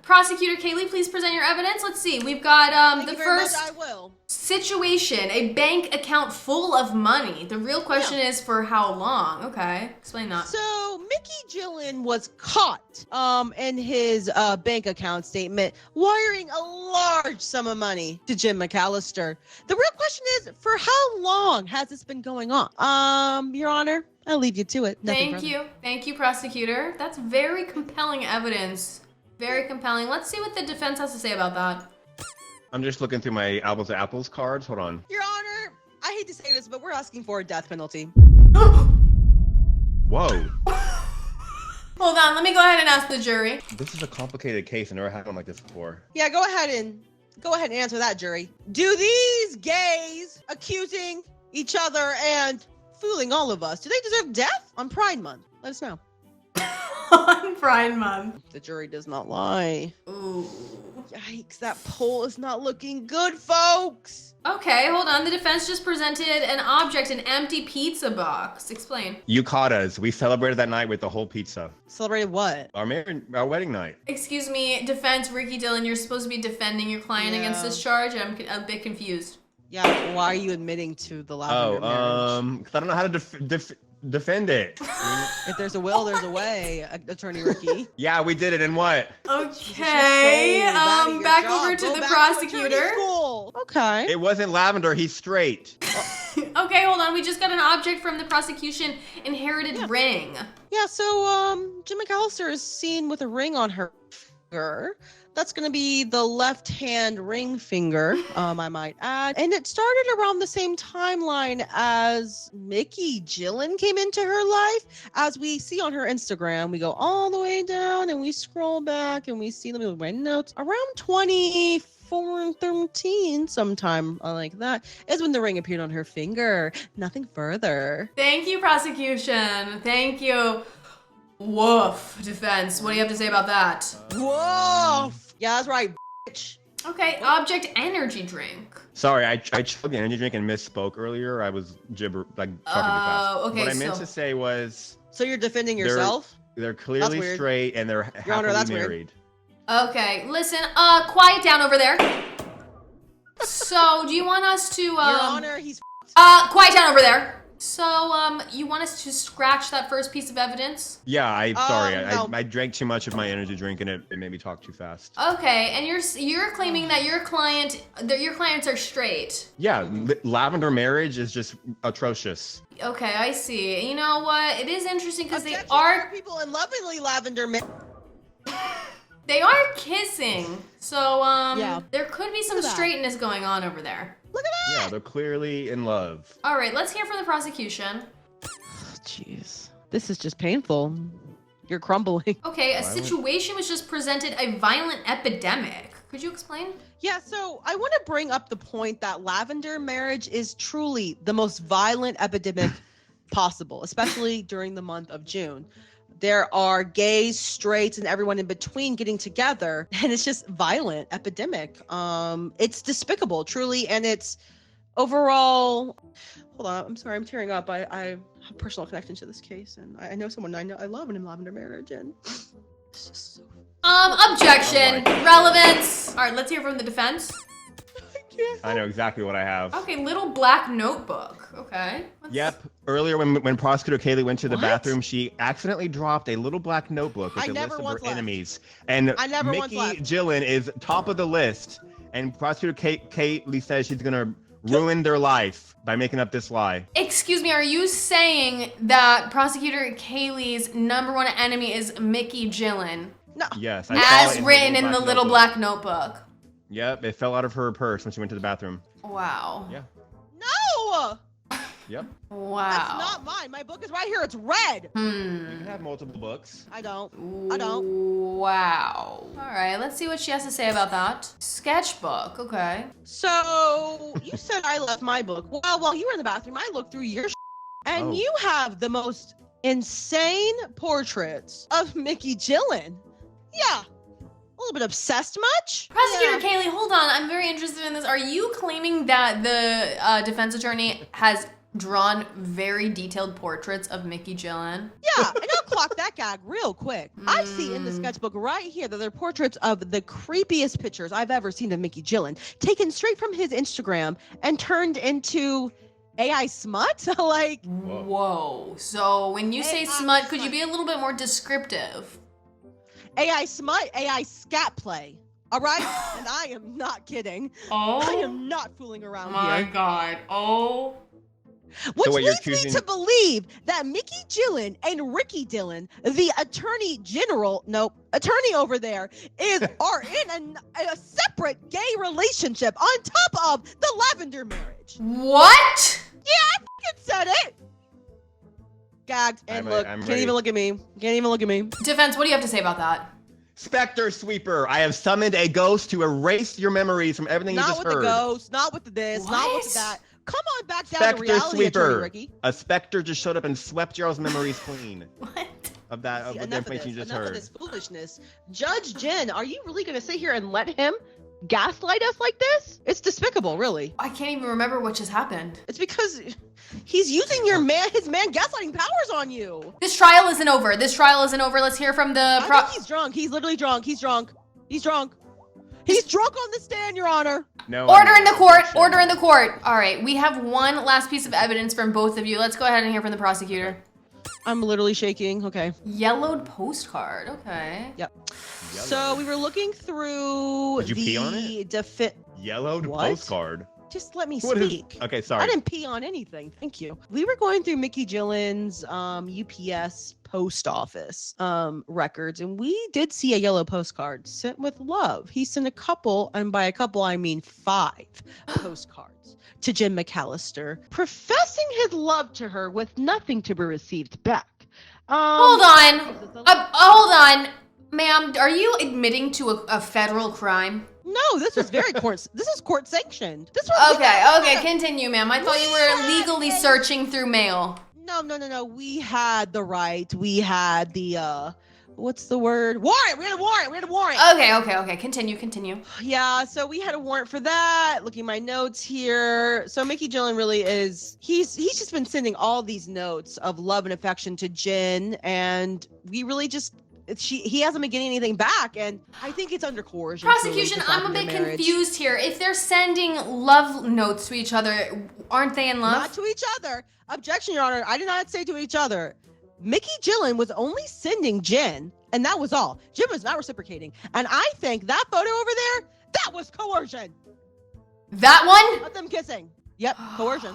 Prosecutor Kaylee, please present your evidence. Let's see. We've got Thank the you very much, first I will. situation, a bank account full of money. The real question is for how long? Okay, explain that. So Mickey Gillen was caught in his bank account statement wiring a large sum of money to Jenn McAllister. The real question is, for how long has this been going on? Your Honor, I'll leave you to it. Nothing further. Thank you, prosecutor. That's very compelling evidence. Very compelling. Let's see what the defense has to say about that. I'm just looking through my apples to apples cards. Hold on. Your Honor, I hate to say this, but we're asking for a death penalty. Whoa. Hold on, let me go ahead and ask the jury. This is a complicated case. I never had one like this before. Yeah, go ahead and answer that, jury. Do these gays accusing each other and fooling all of us, do they deserve death on Pride Month? Let us know. On Pride Month. The jury does not lie. Ooh. Yikes, that poll is not looking good, folks. Okay, hold on. The defense just presented an object, an empty pizza box. Explain. You caught us. We celebrated that night with the whole pizza. Celebrated what? Our wedding night. Excuse me, defense, Ricky Dillon, you're supposed to be defending your client against this charge, and I'm a bit confused. Yeah, why are you admitting to the lavender marriage? Because I don't know how to defend it. If there's a will, there's a way, Attorney Ricky. Yeah, we did it. And what? Okay, back over to the prosecutor. Okay. It wasn't lavender. He's straight. Okay, hold on. We just got an object from the prosecution, inherited ring. Yeah, so Jenn McAllister is seen with a ring on her finger. That's going to be the left-hand ring finger, I might add. And it started around the same timeline as Mickey Gillen came into her life. As we see on her Instagram, we go all the way down and we scroll back and we see the writing notes. Around 2013, sometime like that, is when the ring appeared on her finger. Nothing further. Thank you, prosecution. Thank you. Woof, defense. What do you have to say about that? Woof! Yeah, that's right, bitch. Okay, object energy drink. Sorry, I chugged the energy drink and misspoke earlier. I was talking too fast. Okay, what I meant to say was... So you're defending yourself? They're clearly straight and they're happily married. Okay, listen, quiet down over there. So, do you want us to, Your Honor, he's quiet down over there. So, you want us to scratch that first piece of evidence? Yeah, I'm sorry. No. I drank too much of my energy drink and it made me talk too fast. Okay, and you're claiming that your clients are straight. Yeah, lavender marriage is just atrocious. Okay, I see. You know what? It is interesting because they Objection, are there people in lovingly lavender. They are kissing. So, Yeah. there could be some Look at that. straightness going on over there. Look at that. Yeah, they're clearly in love. All right, let's hear from the prosecution. Jeez, this is just painful. You're crumbling. Okay, a Violent? situation was just presented, a violent epidemic. Could you explain? Yeah, so I want to bring up the point that lavender marriage is truly the most violent epidemic possible, especially during the month of June. There are gays, straights, and everyone in between getting together, and it's just violent epidemic. It's despicable, truly, and it's overall. Hold on, I'm sorry, I'm tearing up. I have a personal connection to this case, and I know someone I love in lavender marriage, and it's just so. Objection, relevance. All right, let's hear from the defense. I I know exactly what I have. Okay, little black notebook. Okay. Yep. Earlier, when Prosecutor Kaylee went to the What? bathroom, she accidentally dropped a little black notebook with I a never list of once her left. enemies. And I never once Mickey left. Gillen is top of the list. And Prosecutor Kaylee says she's gonna ruin their life by making up this lie. Excuse me, are you saying that Prosecutor Kaylee's #1 enemy is Mickey Gillen? No. Yes. I saw As it written in the little notebook. black notebook. Yep. It fell out of her purse when she went to the bathroom. Wow. Yeah. No! Yep. Wow. That's not mine. My book is right here. It's red. You can have multiple books. I don't. I don't. Wow. All right, let's see what she has to say about that. Sketchbook, okay. So you said I left my book. Well, while you were in the bathroom, I looked through your and Oh. you have the most insane portraits of Mickey Gillen. Yeah. A little bit obsessed much? Prosecutor Yeah. Kaylee, hold on. I'm very interested in this. Are you claiming that the defense attorney has drawn very detailed portraits of Mickey Gillen? Yeah, and I'll clock that gag real quick. I see in the sketchbook right here that they're portraits of the creepiest pictures I've ever seen of Mickey Gillen, taken straight from his Instagram and turned into AI smut. Like, Whoa. So when you say AI smut, could you smut. be a little bit more descriptive? AI smut, AI scat play. All right? And I am not kidding. Oh. I am not fooling around my here. God. Oh. Which what, you're leads me accusing- to believe that Mickey Gillen and Ricky Dillon, the attorney over there, are in a separate gay relationship on top of the Lavender marriage. What? Yeah, I fucking said it. Gagged and look, I'm can't ready. even look at me. Can't even look at me. Defense, what do you have to say about that? Spectre Sweeper, I have summoned a ghost to erase your memories from everything you Not just with heard. the ghost, not with the this, not with What? the that. Come on back down Spectre to reality, attorney Sweeper. Ricky. A specter just showed up and swept y'all's memories clean What? of that of See, the enough of information you this. just Enough of heard. this foolishness. Judge Jenn, are you really going to sit here and let him gaslight us like this? It's despicable, really. I can't even remember what just happened. It's because he's using his man gaslighting powers on you. This trial isn't over. This trial isn't over. Let's hear from the I think he's drunk. He's literally drunk. He's drunk. He's drunk. He's drunk on the stand, Your Honor. No. Order in the court. objection. Order in the court. All right, we have one last piece of evidence from both of you. Let's go ahead and hear from the prosecutor. I'm literally shaking. Okay. Yellowed postcard. Okay. Yep. Yellow. So we were looking through Did you pee on it? Yellowed What? postcard. Just let me What is- speak. Okay, I sorry. didn't pee on anything. Thank you. We were going through Mickey Gillen's UPS post office records, and we did see a yellow postcard sent with love. He sent a couple, and by a couple, I mean 5 postcards to Jenn McAllister, professing his love to her with nothing to be received back. Hold on. Hold on. Ma'am, are you admitting to a federal crime? No, this was very court. This is court sanctioned. This was Okay, continue, ma'am. I thought you were legally searching through mail. No. We had the right. We had the what's the word? Warrant. We had a warrant. Okay. Continue. Yeah, so we had a warrant for that. Looking at my notes here. So Mickey Gillen really is he's just been sending all these notes of love and affection to Jenn, and we really just he hasn't been getting anything back, and I think it's under coercion. Prosecution, truly, to I'm a stop bit their marriage. confused here. If they're sending love notes to each other, aren't they in love? Not to each other. Objection, Your Honor. I did not say to each other. Mickey Gillen was only sending Jenn, and that was all. Jenn was not reciprocating. And I think that photo over there, that was coercion. That one? Of them kissing. Yep, coercion.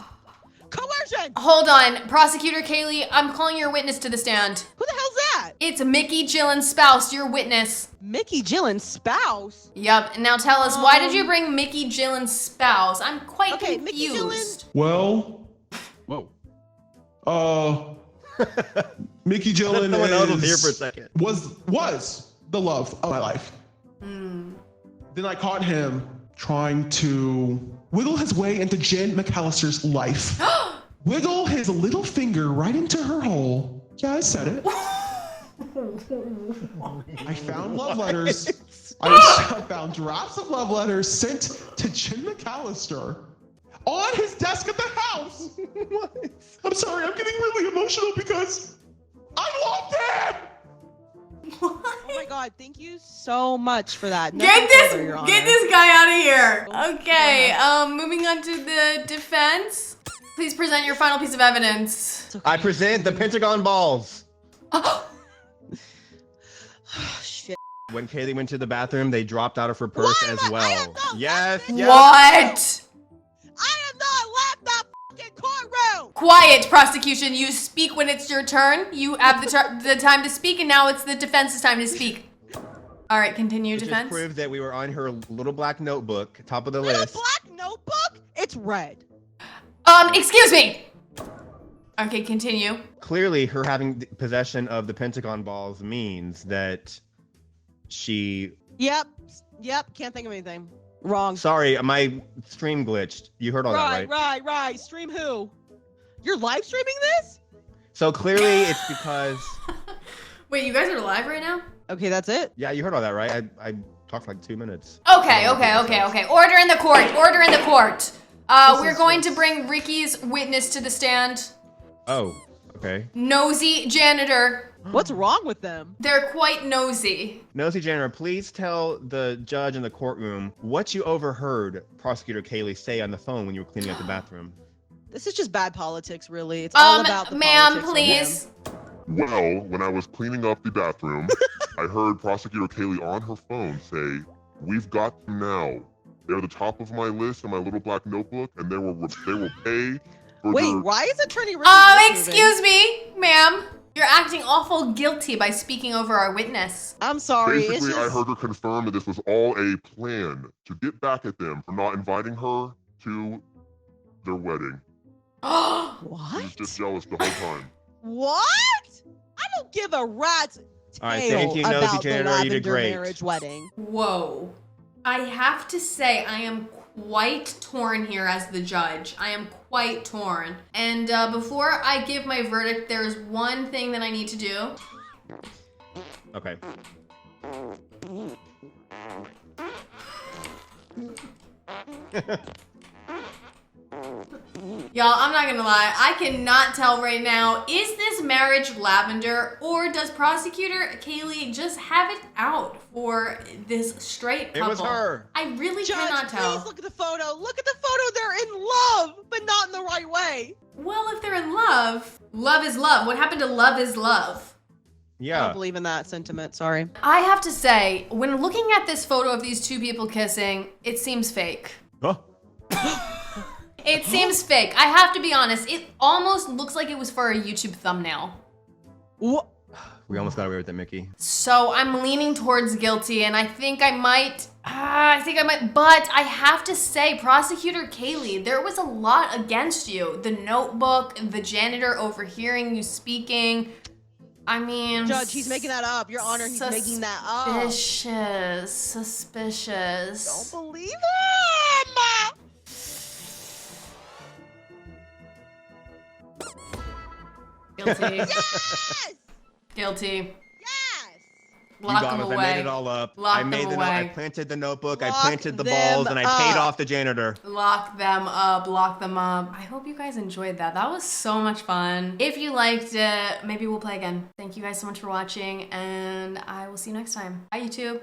Coercion! Hold on. Prosecutor Kaylee, I'm calling your witness to the stand. Who the hell's that? It's Mickey Gillen's spouse, your witness. Mickey Gillen's spouse? Yep. Now tell us, why did you bring Mickey Gillen's spouse? I'm quite Okay, Mickey confused. Well, Mickey Gillen Someone else was here for a second. was the love of my life. Then I caught him trying to wiggle his way into Jenn McAllister's life. Wiggle his little finger right into her hole. Yeah, I said it. I found love letters. I found drafts of love letters sent to Jenn McAllister on his desk at the house. I'm sorry, I'm getting really emotional because I loved him. What? Oh my god, thank you so much for that. Get Nothing this further, Your Honor. get this guy out of here. Go Okay, ahead. moving on to the defense. Please present your final piece of evidence. It's okay. I present the Pentagon balls. Shit. When Kaylee went to the bathroom, they dropped out of her purse Why as am I- I well. am not Yes, laughing. yes. What? I am not left the fucking courtroom! Quiet, prosecution. You speak when it's your turn. You have the time to speak, and now it's the defense's time to speak. All right, continue, It just defense. proves that we were on her little black notebook, top of the Little list. black notebook? It's red. Excuse me. Okay, continue. Clearly, her having possession of the Pentagon balls means that she. Yep. Can't think of anything. Wrong. Sorry, my stream glitched. You heard all that, right? Right. Stream who? You're live streaming this? So clearly, it's because. Wait, you guys are live right now? Okay, that's it. Yeah, you heard all that, right? I talked for like 2 minutes. Okay. Order in the court. Order in the court. We're going to bring Ricky's witness to the stand. Oh, okay. Nosy janitor. What's wrong with them? They're quite nosy. Nosy Janitor, please tell the judge in the courtroom what you overheard Prosecutor Kaylee say on the phone when you were cleaning up the bathroom. This is just bad politics, really. It's all about the ma'am, politics of please. him. Well, when I was cleaning up the bathroom, I heard Prosecutor Kaylee on her phone say, "We've got them now. They're the top of my list in my little black notebook, and they will pay for Wait, their." why is Attorney Ricky Excuse me, ma'am. You're acting awful guilty by speaking over our witness. I'm sorry. Basically, it's just... I heard her confirm that this was all a plan to get back at them for not inviting her to their wedding. She was What? just jealous the whole time. What? I don't give a rat's tail All right, thank you, Nosy about the Janitor. You did lavender great. marriage wedding. Whoa. I have to say, I am quite torn here as the judge. I am quite torn. And before I give my verdict, there's one thing that I need to do. Okay. Y'all, I'm not gonna lie, I cannot tell right now, is this marriage lavender or does Prosecutor Kaylee just have it out for this straight couple? It was her. I really Judge, cannot tell. please look at the photo. Look at the photo. They're in love, but not in the right way. Well, if they're in love, love is love. What happened to love is love? I Yeah. don't believe in that sentiment. Sorry. I have to say, when looking at this photo of these two people kissing, it seems fake. Oh. It seems fake. I have to be honest. It almost looks like it was for a YouTube thumbnail. What? We almost got away with it, Mickey. So I'm leaning towards guilty, and I think I might, but I have to say, Prosecutor Kaylee, there was a lot against you. The notebook, the janitor overhearing you speaking. I mean... Judge, he's making that up. Your Honor, he's making that up. Suspicious. Don't believe him. Guilty. Yes! Guilty. Yes! Lock you them got us. away. I made it all up. Lock I made them the note. I away. planted the notebook. I Lock planted the them balls, and I paid up. off the janitor. Lock them up, lock them up. I hope you guys enjoyed that. That was so much fun. If you liked it, maybe we'll play again. Thank you guys so much for watching, and I will see you next time. Bye, YouTube.